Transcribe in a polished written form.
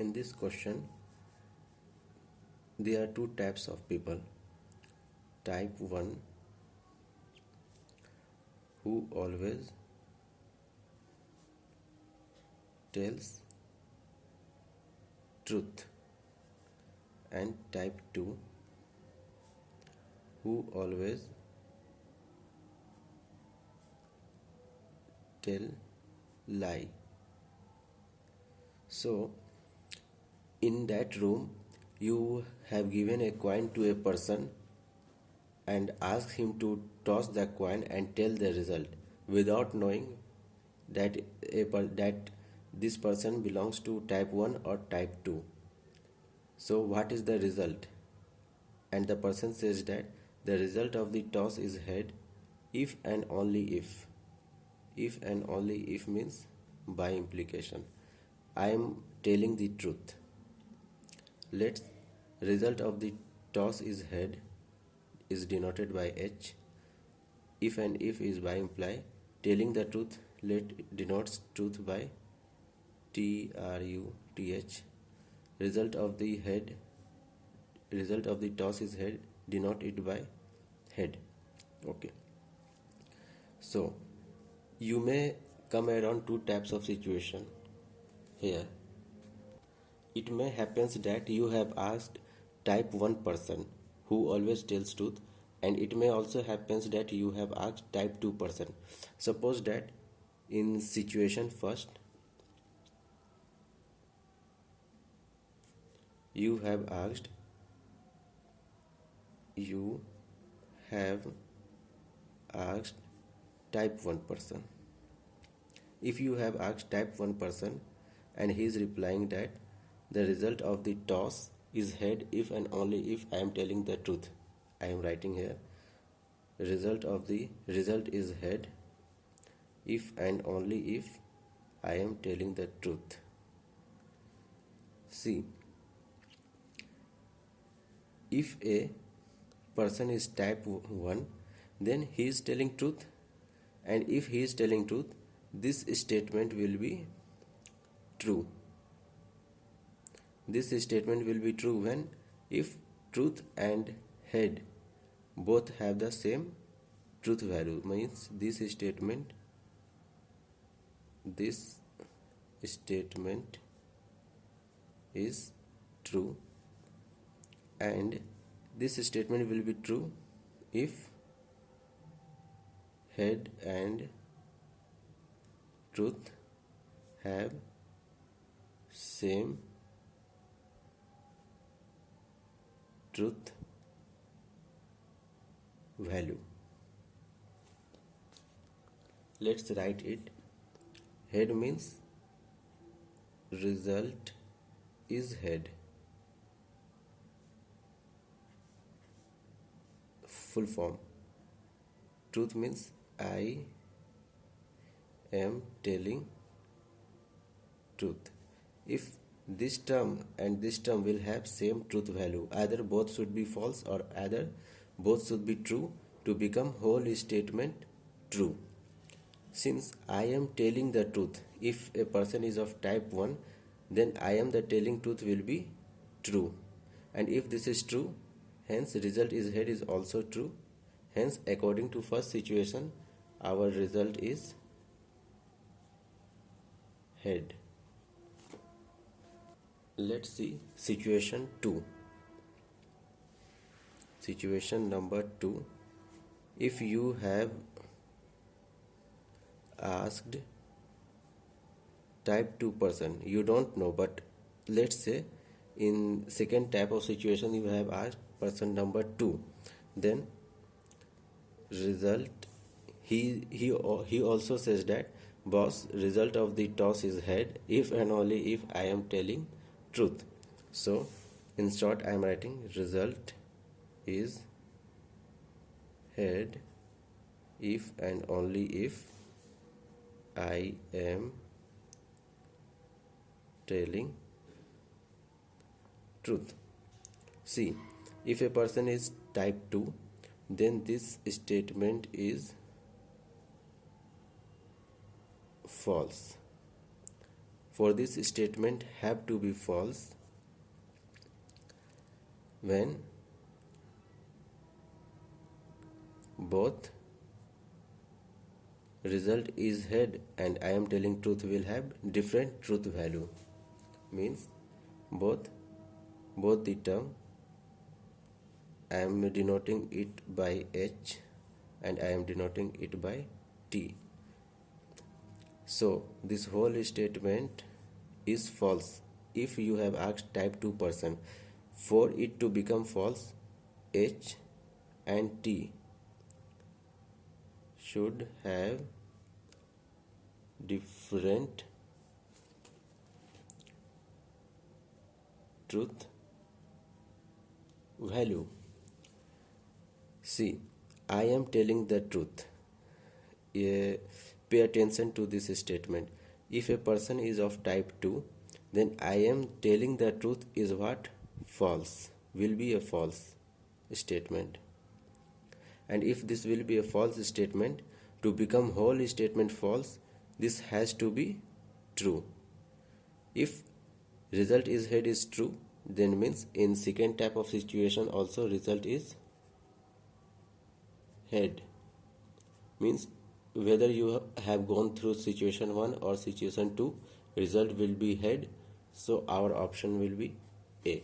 In this question, there are two types of people. Type 1, who always tells truth, and type 2, who always tell lie. So in that room, you have given a coin to a person and asked him to toss the coin and tell the result without knowing that that this person belongs to type 1 or type 2. So what is the result? And the person says that the result of the toss is head if and only if. If and only if means by implication. I am telling the truth. Let's result of the toss is head is denoted by H. If and if is by imply. Telling the truth denotes truth by TRUTH. Result of the toss is head, denote it by head. Okay. So you may come around two types of situation here. It may happens that you have asked type 1 person who always tells truth, and it may also happens that you have asked type 2 person. Suppose that in situation first, you have asked type 1 person. If you have asked type 1 person and he is replying that the result of the toss is head if and only if I am telling the truth, I am writing here result is head if and only if I am telling the truth. See, if a person is type 1, then he is telling truth, and if he is telling truth, this statement will be true. This statement will be true when if truth and head both have the same truth value, means this statement is true, and this statement will be true if head and truth have same truth value. Let's write it. Head means result is head. Full form. Truth means I am telling truth. If this term and this term will have same truth value, either both should be false or either both should be true to become whole statement true. Since I am telling the truth, if a person is of type 1, then I am the telling truth will be true, and if this is true, hence result is head is also true. Hence according to first situation, our result is head. Let's see situation 2. Situation number 2. If you have asked type 2 person, you don't know, but let's say in second type of situation you have asked person number 2, then result he also says that boss, result of the toss is head if and only if I am telling truth. So in short, I am writing result is head if and only if I am telling truth. See, if a person is type 2, then this statement is false. For this statement have to be false when both result is head and I am telling truth will have different truth value. Means both the term I am denoting it by H and I am denoting it by T. So this whole statement is false if you have asked type 2 person. For it to become false, H and T should have different truth value. See, I am telling the truth. Pay attention to this statement. If a person is of type 2, then I am telling the truth is what? False. Will be a false statement. And if this will be a false statement, to become whole statement false, this has to be true. If result is head is true, then means in second type of situation also result is head. Means whether you have gone through situation 1 or situation 2, result will be head. So our option will be A.